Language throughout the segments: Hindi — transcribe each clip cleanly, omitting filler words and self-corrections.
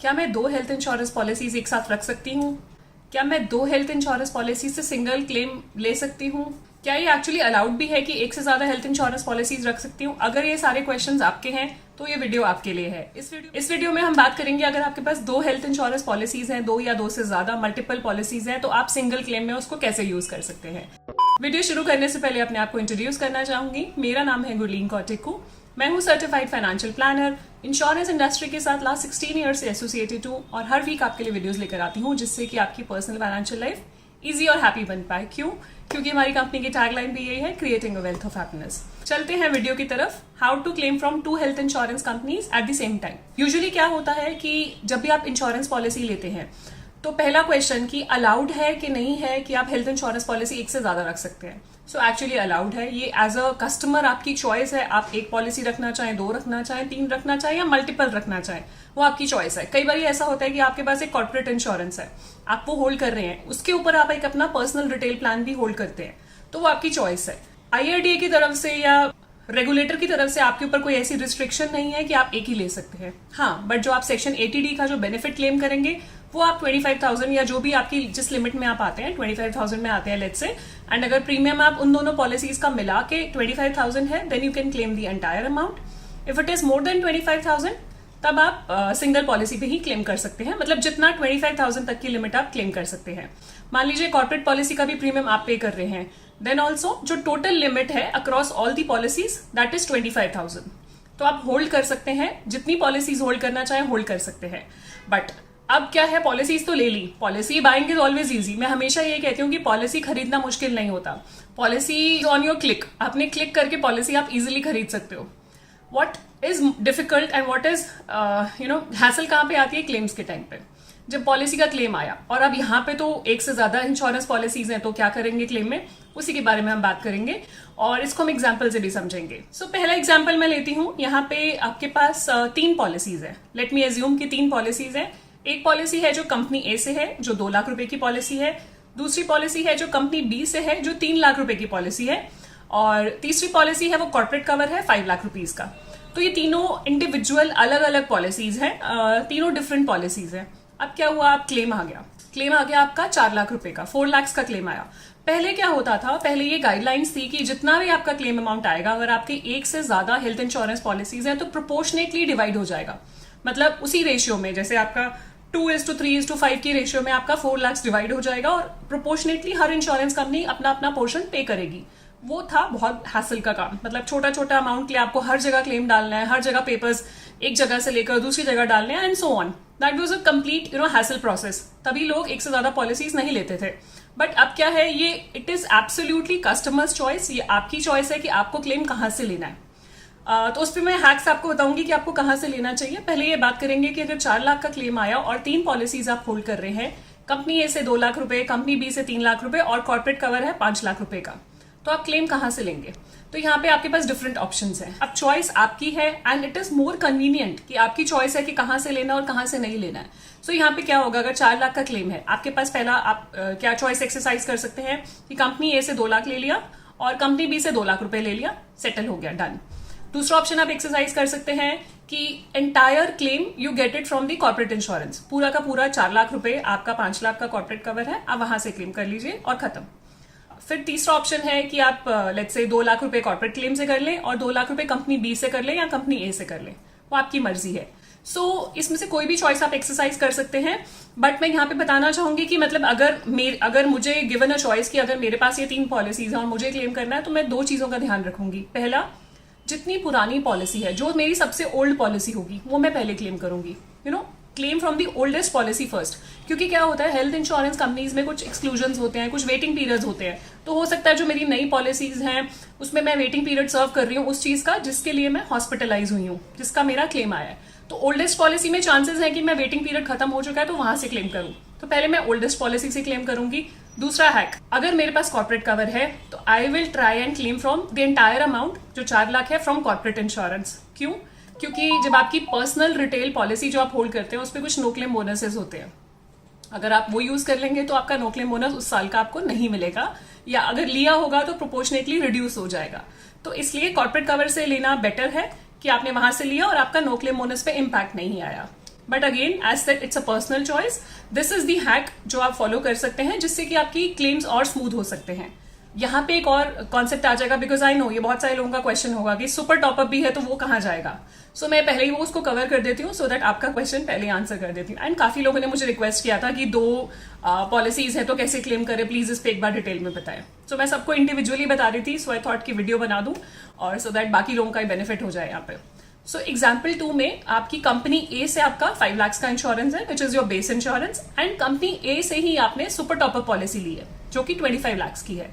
क्या मैं दो हेल्थ इंश्योरेंस पॉलिसीज एक साथ रख सकती हूँ? क्या मैं दो हेल्थ इंश्योरेंस पॉलिसी से सिंगल क्लेम ले सकती हूँ? क्या ये एक्चुअली अलाउड भी है कि एक से ज्यादा हेल्थ इंश्योरेंस पॉलिसीज रख सकती हूँ? अगर ये सारे क्वेश्चंस आपके हैं तो ये वीडियो आपके लिए है। इस वीडियो में हम बात करेंगे, अगर आपके पास दो हेल्थ इंश्योरेंस पॉलिसीज हैं, दो या दो से ज्यादा मल्टीपल पॉलिसीज हैं, तो आप सिंगल क्लेम में उसको कैसे यूज कर सकते हैं। वीडियो शुरू करने से पहले अपने आप को इंट्रोड्यूस करना चाहूंगी। मेरा नाम है गुरलीन कौटिकू। मैं हूँ certified financial planner. Insurance industry के साथ लास्ट 16 ईयर से एसोसिएटेड हूँ और हर वीक आपके लिए वीडियोस लेकर आती हूँ जिससे कि आपकी पर्सनल फाइनेंशियल लाइफ इजी और हैप्पी बन पाए। क्यों? क्योंकि हमारी कंपनी की टैगलाइन भी यही है, creating a wealth of happiness. चलते हैं वीडियो की तरफ। How to claim from two health insurance companies at the same time. Usually क्या होता है कि जब भी आप इंश्योरेंस पॉलिसी लेते हैं तो पहला क्वेश्चन कि अलाउड है कि नहीं है कि आप हेल्थ इंश्योरेंस पॉलिसी एक से ज्यादा रख सकते हैं। सो एक्चुअली अलाउड है। ये एज अ कस्टमर आपकी चॉइस है। आप एक पॉलिसी रखना चाहें, दो रखना चाहें, तीन रखना चाहें या मल्टीपल रखना चाहें, वो आपकी चॉइस है। कई बार ऐसा होता है कि आपके पास एक कॉर्पोरेट इंश्योरेंस है, आप वो होल्ड कर रहे हैं, उसके ऊपर आप एक अपना पर्सनल रिटेल प्लान भी होल्ड करते हैं, तो वो आपकी चॉइस है। IRDA की तरफ से या रेगुलेटर की तरफ से आपके ऊपर कोई ऐसी रिस्ट्रिक्शन नहीं है कि आप एक ही ले सकते हैं। हाँ, बट जो आप सेक्शन 80D का जो बेनिफिट क्लेम करेंगे वो आप 25,000 या जो भी आपकी जिस लिमिट में आप आते हैं 25,000 में आते हैं लेट्स से, एंड अगर प्रीमियम आप उन दोनों पॉलिसीज का मिला के 25,000 है, then you can claim the entire amount. If it is more than 25,000 तब आप सिंगल पॉलिसी पे ही क्लेम कर सकते हैं। मतलब जितना 25,000 तक की लिमिट आप क्लेम कर सकते हैं। मान लीजिए कॉर्पोरेट पॉलिसी का भी प्रीमियम आप पे कर रहे हैं, देन ऑल्सो जो टोटल लिमिट है across all the policies that is 25,000। तो आप होल्ड कर सकते हैं, जितनी पॉलिसीज होल्ड करना चाहे होल्ड कर सकते हैं। बट अब क्या है, पॉलिसीज तो ले ली, policy buying is always easy. मैं हमेशा ये कहती हूँ कि पॉलिसी खरीदना मुश्किल नहीं होता। पॉलिसी ऑन योर क्लिक, आपने क्लिक करके पॉलिसी आप इजिली खरीद सकते हो। What is difficult and what is hassle कहाँ पे आती है? क्लेम्स के टाइम पे। जब पॉलिसी का क्लेम आया और अब यहाँ पे तो एक से ज्यादा इंश्योरेंस पॉलिसीज हैं, तो क्या करेंगे क्लेम में, उसी के बारे में हम बात करेंगे और इसको हम एग्जाम्पल से भी समझेंगे। सो पहला एग्जाम्पल मैं लेती हूँ। यहाँ पे आपके पास 3 पॉलिसीज है। लेट मी एज्यूम कि 3 पॉलिसीज है। एक पॉलिसी है जो कंपनी ए से है, जो 2 लाख रुपए की पॉलिसी है। दूसरी पॉलिसी है जो कंपनी बी से है, जो 3 लाख रुपए की पॉलिसी है। और तीसरी पॉलिसी है वो कॉर्पोरेट कवर है 5 लाख रुपीज का। तो ये तीनों इंडिविजुअल अलग अलग पॉलिसीज हैं, तीनों डिफरेंट पॉलिसीज हैं। अब क्या हुआ, आप क्लेम आ गया आपका 4 लाख रुपए का, 4 लाख का क्लेम आया। पहले क्या होता था, पहले ये गाइडलाइंस थी कि जितना भी आपका क्लेम अमाउंट आएगा, अगर आपकी एक से ज्यादा हेल्थ इंश्योरेंस पॉलिसीज हैं तो प्रोपोर्शनेटली डिवाइड हो जाएगा। मतलब उसी रेशियो में, जैसे आपका 2:3:5 की रेशियो में आपका 4 लाख डिवाइड हो जाएगा और प्रोपोर्शनेटली हर इंश्योरेंस कंपनी अपना अपना पोर्शन पे करेगी। वो था बहुत हैसल का काम। मतलब छोटा छोटा अमाउंट के लिए आपको हर जगह क्लेम डालना है, हर जगह पेपर्स एक जगह से लेकर दूसरी जगह डालने हैं and so on. That was a complete hassle process. तभी लोग एक से ज्यादा पॉलिसीज नहीं लेते थे। बट अब क्या है, ये it is absolutely customers choice. ये आपकी चॉइस है कि आपको क्लेम कहाँ से लेना है। तो उस पर मैं हैक्स आपको बताऊंगी कि आपको कहाँ से लेना चाहिए। पहले ये बात करेंगे कि अगर 4 लाख का क्लेम आया और 3 पॉलिसीज आप होल्ड कर रहे हैं, कंपनी ए से 2 लाख रुपए, कंपनी बी से 3 लाख रुपए और कॉर्पोरेट कवर है 5 लाख रुपए का, तो आप क्लेम कहाँ से लेंगे? तो यहाँ पे आपके पास डिफरेंट ऑप्शंस हैं। अब चॉइस आपकी है and it is more convenient कि आपकी चॉइस है कि कहाँ से लेना और कहाँ से नहीं लेना है। सो यहाँ पे क्या होगा, अगर 4 लाख का क्लेम है, आपके पास पहला आप क्या चॉइस एक्सरसाइज कर सकते हैं कि कंपनी ए से 2 लाख ले लिया और कंपनी बी से 2 लाख रुपए ले लिया, सेटल हो गया, डन। दूसरा ऑप्शन आप एक्सरसाइज कर सकते हैं कि entire claim you get it from the corporate insurance. पूरा का पूरा 4 लाख रुपए आपका 5 लाख का कॉर्पोरेट कवर है, आप वहां से क्लेम कर लीजिए और खत्म। फिर तीसरा ऑप्शन है कि आप लेट्स से 2 लाख रुपए कॉर्पोरेट क्लेम से कर लें और 2 लाख रुपए कंपनी बी से कर लें या कंपनी ए से कर लें, वो आपकी मर्जी है। सो इसमें से कोई भी चॉइस आप एक्सरसाइज कर सकते हैं। बट मैं यहाँ पे बताना चाहूंगी कि मतलब अगर मुझे गिवन अ चॉइस कि अगर मेरे पास ये 3 पॉलिसीज हैं और मुझे क्लेम करना है, तो मैं 2 चीजों का ध्यान रखूंगी। पहला, जितनी पुरानी पॉलिसी है, जो मेरी सबसे ओल्ड पॉलिसी होगी, वो मैं पहले क्लेम करूंगी। Claim from the oldest policy first. क्योंकि क्या होता है, हेल्थ इंश्योरेंस कंपनीज में कुछ एक्सक्लूजन होते हैं, कुछ वेटिंग पीरियड्स होते हैं। तो हो सकता है जो मेरी नई पॉलिसीज हैं उसमें मैं वेटिंग पीरियड सर्व कर रही हूँ उस चीज का जिसके लिए मैं हॉस्पिटलाइज हुई हूँ, जिसका मेरा क्लेम आया है। तो ओल्डेस्ट पॉलिसी में चांसेस है कि मैं वेटिंग पीरियड खत्म हो चुका है तो वहां से क्लेम करूँ, तो पहले मैं ओल्डेस्ट पॉलिसी से क्लेम करूंगी। दूसरा हैक, अगर मेरे पास कॉर्पोरेट कवर है तो I will try and claim from the entire amount, जो 4 लाख है, फ्रॉम कॉर्पोरेट इंश्योरेंस। क्यों? क्योंकि जब आपकी पर्सनल रिटेल पॉलिसी जो आप होल्ड करते हैं उस पर कुछ नो क्लेम बोनसेस होते हैं। अगर आप वो यूज कर लेंगे तो आपका नो क्लेम बोनस उस साल का आपको नहीं मिलेगा, या अगर लिया होगा तो प्रोपोर्शनेटली रिड्यूस हो जाएगा। तो इसलिए कॉर्पोरेट कवर से लेना बेटर है कि आपने वहां से लिया और आपका नो क्लेम बोनस पे इम्पैक्ट नहीं आया। But again as said it's a personal choice. This is the hack जो आप फॉलो कर सकते हैं जिससे कि आपकी क्लेम्स और स्मूथ हो सकते हैं. यहाँ पे एक और कॉन्सेप्ट आ जाएगा, बिकॉज आई नो ये बहुत सारे लोगों का क्वेश्चन होगा कि सुपर टॉपअप भी है तो वो कहाँ जाएगा. सो मैं पहले ही वो उसको कवर कर देती हूँ सो दैट आपका क्वेश्चन पहले आंसर कर देती हूँ. एंड काफी लोगों ने मुझे रिक्वेस्ट किया था कि 2 पॉलिसीज है तो कैसे क्लेम करें, प्लीज इस पे एक बार डिटेल में बताएं. सो मैं सबको इंडिविजुअली बता रही थी, सो आई थॉट की वीडियो बना दूं और सो दैट बाकी लोगों का बेनिफिट हो जाए यहाँ पे. सो एग्जाम्पल 2 में आपकी कंपनी ए से आपका 5 लाख का इंश्योरेंस है which is your base insurance, and company A से ही आपने सुपर टॉपअप पॉलिसी ली है जो कि 25 लाख की है,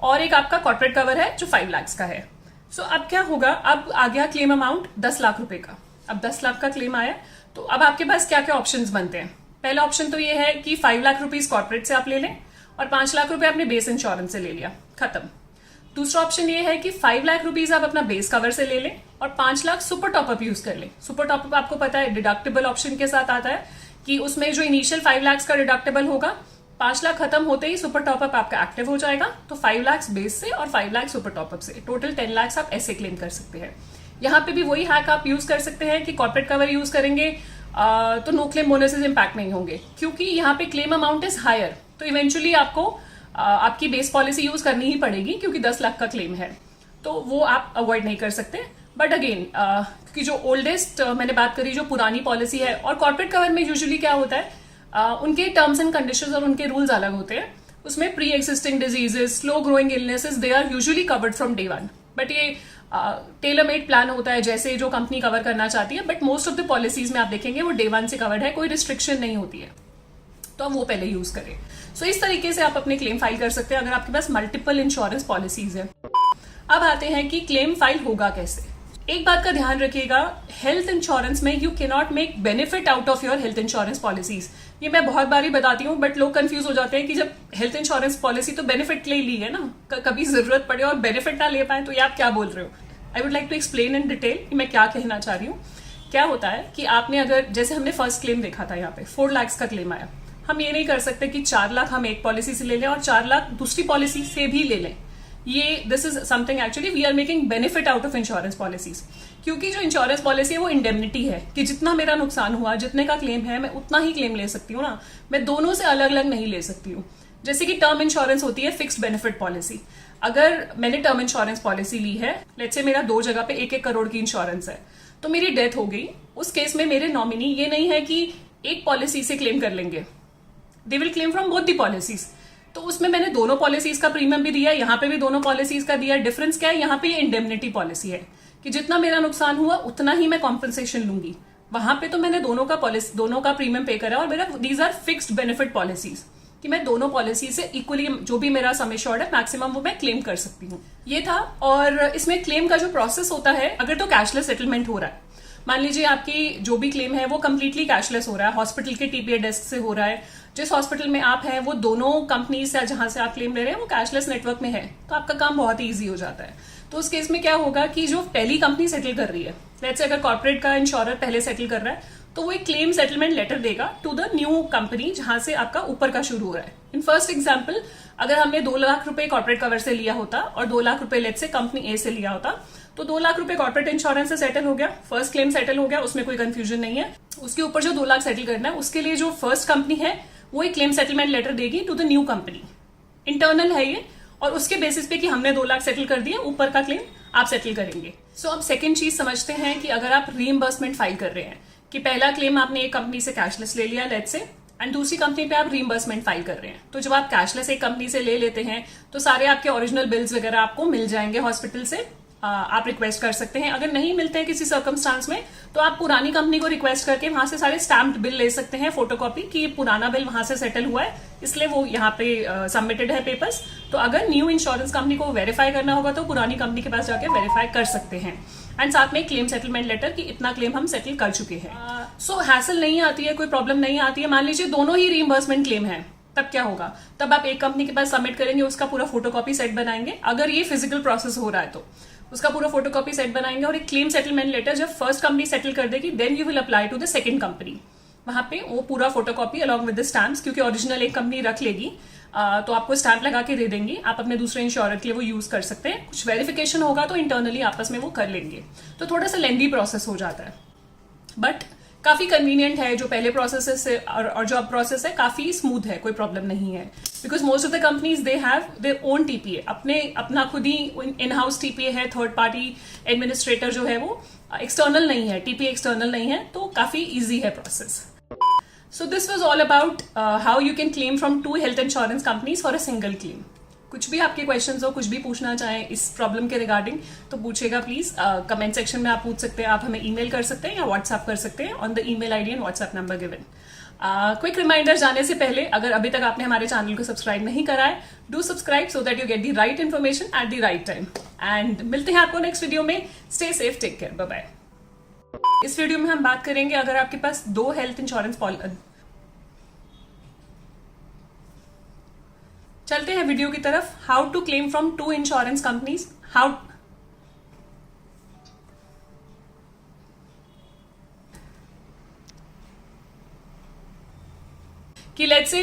और एक आपका कॉर्पोरेट कवर है जो 5 लाख का है. सो अब क्या होगा, अब आ गया क्लेम अमाउंट 10 लाख रुपए का. अब 10 लाख का क्लेम आया तो अब आपके पास क्या क्या ऑप्शंस बनते हैं. पहला ऑप्शन तो ये है कि 5 लाख रुपीज कॉर्पोरेट से आप ले लें और 5 लाख रुपए आपने बेस इंश्योरेंस से ले लिया, खत्म. दूसरा ऑप्शन ये है कि 5 लाख रुपीज आप अपना बेस कवर से ले लें और 5 लाख सुपर टॉपअप यूज कर लें. सुपर टॉपअप आपको पता है डिडक्टेबल ऑप्शन के साथ आता है कि उसमें जो इनिशियल 5 लाख का डिडक्टेबल होगा, 5 लाख खत्म होते ही सुपर टॉपअप आपका एक्टिव हो जाएगा. तो 5 लाख बेस से और 5 लाख सुपर टॉपअप से टोटल 10 लाख आप ऐसे क्लेम कर सकते हैं. यहाँ पे भी वही हैक आप यूज कर सकते हैं कि कॉर्पोरेट कवर यूज करेंगे तो नो क्लेम बोनसेस इंपैक्ट नहीं होंगे, क्योंकि यहाँ पे क्लेम अमाउंट इज हायर. तो इवेंचुअली आपको आपकी बेस पॉलिसी यूज करनी ही पड़ेगी क्योंकि 10 लाख का क्लेम है, तो वो आप अवॉइड नहीं कर सकते. बट अगेन क्योंकि जो ओल्डेस्ट मैंने बात करी जो पुरानी पॉलिसी है, और कॉर्पोरेट कवर में यूजुअली क्या होता है उनके टर्म्स एंड कंडीशंस और उनके रूल्स अलग होते हैं. उसमें pre existing diseases, slow growing illnesses, they are usually covered from day 1. But ये टेलर मेड प्लान होता है जैसे जो कंपनी कवर करना चाहती है. But most of the policies में आप देखेंगे वो डे 1 से कवर्ड है, कोई रिस्ट्रिक्शन नहीं होती है, तो आप वो पहले यूज करें. सो इस तरीके से आप अपने क्लेम फाइल कर सकते हैं अगर आपके पास मल्टीपल इंश्योरेंस पॉलिसीज है. अब आते हैं कि क्लेम फाइल होगा कैसे. एक बात का ध्यान रखिएगा, हेल्थ इंश्योरेंस में you can not make benefit out of your health insurance policies. ये मैं बहुत बार ही बताती हूँ, बट लोग कंफ्यूज हो जाते हैं कि जब हेल्थ इंश्योरेंस पॉलिसी तो बेनिफिट ले ली है ना, कभी जरूरत पड़े और बेनिफिट ना ले पाए तो ये आप क्या बोल रहे हो. I would like to explain in detail कि मैं क्या कहना चाह रही हूँ. क्या होता है कि आपने अगर, जैसे हमने फर्स्ट क्लेम देखा था यहाँ पे 4 लाख का क्लेम आया, हम ये नहीं कर सकते कि 4 लाख हम एक पॉलिसी से ले लें और 4 लाख दूसरी पॉलिसी से भी ले लें. ये this is something actually we are making benefit out of insurance policies, क्योंकि जो इंश्योरेंस पॉलिसी है वो इंडेमनिटी है कि जितना मेरा नुकसान हुआ, जितने का क्लेम है मैं उतना ही क्लेम ले सकती हूँ ना, मैं दोनों से अलग अलग नहीं ले सकती हूँ. जैसे कि टर्म इंश्योरेंस होती है फिक्स्ड बेनिफिट पॉलिसी. अगर मैंने टर्म इंश्योरेंस पॉलिसी ली है, लेट्स से मेरा 2 जगह पे 1-1 करोड़ की इंश्योरेंस है, तो मेरी डेथ हो गई, उस केस में मेरे नॉमिनी ये नहीं है कि एक पॉलिसी से क्लेम कर लेंगे, they will claim from both the policies. तो उसमें मैंने दोनों पॉलिसीज का प्रीमियम भी दिया, यहाँ पे भी दोनों पॉलिसीज का दिया. डिफरेंस क्या है, यहाँ पे ये इंडेमनिटी पॉलिसी है कि जितना मेरा नुकसान हुआ उतना ही मैं कॉम्पनसेशन लूंगी. वहां पे तो मैंने दोनों का प्रीमियम पे करा और मेरा these are fixed benefit policies कि मैं दोनों पॉलिसी से इक्वली जो भी मेरा सम एश्योर्ड है मैक्सिमम वो मैं क्लेम कर सकती हूँ. ये था. और इसमें क्लेम का जो प्रोसेस होता है, अगर तो कैशलेस सेटलमेंट हो रहा है, मान लीजिए आपकी जो भी क्लेम है वो कंप्लीटली कैशलेस हो रहा है, हॉस्पिटल के टीपीए डेस्क से हो रहा है, जिस हॉस्पिटल में आप हैं वो दोनों कंपनी से जहां से आप क्लेम ले रहे हैं वो कैशलेस नेटवर्क में है, तो आपका काम बहुत ही ईजी हो जाता है. तो उस केस में क्या होगा कि जो पहली कंपनी सेटल कर रही है, लेट्स से अगर कॉर्पोरेट का इंश्योरर पहले सेटल कर रहा है, तो वो एक क्लेम सेटलमेंट लेटर देगा टू द न्यू कंपनी जहां से आपका ऊपर का शुरू हो रहा है. इन फर्स्ट एग्जाम्पल, अगर हमने 2 लाख रुपए कॉर्पोरेट कवर से लिया होता और 2 लाख रुपए लेट्स से कंपनी ए से लिया होता, तो 2 लाख रुपए कॉर्पोरेट इंश्योरेंस से सेटल हो गया, फर्स्ट क्लेम सेटल हो गया, उसमें कोई कंफ्यूजन नहीं है. उसके ऊपर जो 2 लाख सेटल करना है उसके लिए जो फर्स्ट कंपनी है वो एक क्लेम सेटलमेंट लेटर देगी to the new company. Internal है ये, और उसके बेसिस पे कि हमने 2 लाख सेटल कर दिया, ऊपर का क्लेम आप सेटल करेंगे. सो अब सेकंड चीज समझते हैं कि अगर आप रीइंबर्समेंट फाइल कर रहे हैं कि पहला क्लेम आपने एक कंपनी से कैशलेस ले लिया लेट्स से, एंड दूसरी कंपनी पे आप रीइंबर्समेंट फाइल कर रहे हैं, तो जब आप कैशलेस एक कंपनी से ले लेते हैं तो सारे आपके ओरिजिनल बिल्स वगैरह आपको मिल जाएंगे हॉस्पिटल से. आप रिक्वेस्ट कर सकते हैं. अगर नहीं मिलते हैं किसी सर्कमस्टांस में तो आप पुरानी कंपनी को रिक्वेस्ट करके वहां से सारे स्टैम्प्ड बिल ले सकते हैं, फोटोकॉपी, कि पुराना बिल वहां से सेटल हुआ है इसलिए वो यहाँ पे सबमिटेड है पेपर्स. तो अगर न्यू इंश्योरेंस कंपनी को वेरीफाई करना होगा तो पुरानी कंपनी के पास जाके वेरीफाई कर सकते हैं. एंड साथ में क्लेम सेटलमेंट लेटर कि इतना क्लेम हम सेटल कर चुके हैं. सो हैसल नहीं आती है, कोई प्रॉब्लम नहीं आती है. मान लीजिए दोनों ही रीइंबर्समेंट क्लेम है, तब क्या होगा, तब आप एक कंपनी के पास सबमिट करेंगे, उसका पूरा फोटोकॉपी सेट बनाएंगे. अगर ये फिजिकल प्रोसेस हो रहा है तो उसका पूरा फोटोकॉपी सेट बनाएंगे, और एक क्लेम सेटलमेंट लेटर जब फर्स्ट कंपनी सेटल कर देगी then you will apply to the second company. वहां पे वो पूरा photocopy along with the stamps, क्योंकि ओरिजिनल एक कंपनी रख लेगी तो आपको स्टैम्प लगा के दे देंगी, आप अपने दूसरे इंश्योरेंस के लिए वो यूज कर सकते हैं. कुछ वेरिफिकेशन होगा तो इंटरनली आपस में वो कर लेंगे, तो थोड़ा सा लेंदी प्रोसेस हो जाता है. बट काफी कन्वीनियंट है। जो पहले प्रोसेस है और जो अब प्रोसेस है काफी स्मूथ है, कोई प्रॉब्लम नहीं है। Because most of the companies they have their own TPA, अपना खुद ही इन हाउस टीपीए है। थर्ड पार्टी एडमिनिस्ट्रेटर जो है वो एक्सटर्नल नहीं है, टीपीए एक्सटर्नल नहीं है, तो काफी ईजी है process. So this was all about how you can claim from 2 health insurance companies for a single claim. कुछ भी आपके क्वेश्चंस हो, कुछ भी पूछना चाहें इस प्रॉब्लम के रिगार्डिंग तो पूछेगा प्लीज। कमेंट सेक्शन में आप पूछ सकते हैं, आप हमें ईमेल कर सकते हैं या व्हाट्सएप कर सकते हैं on the email ID and WhatsApp number given. Quick reminder जाने से पहले, अगर अभी तक आपने हमारे चैनल को सब्सक्राइब नहीं करा है, do subscribe so that you get the right information at the right time. And मिलते हैं आपको नेक्स्ट वीडियो में। Stay safe, take care, bye bye. इस वीडियो में हम बात करेंगे अगर आपके पास 2 हेल्थ इंश्योरेंस चलते हैं वीडियो की तरफ। How to claim from 2 insurance companies. How कि लेट्स से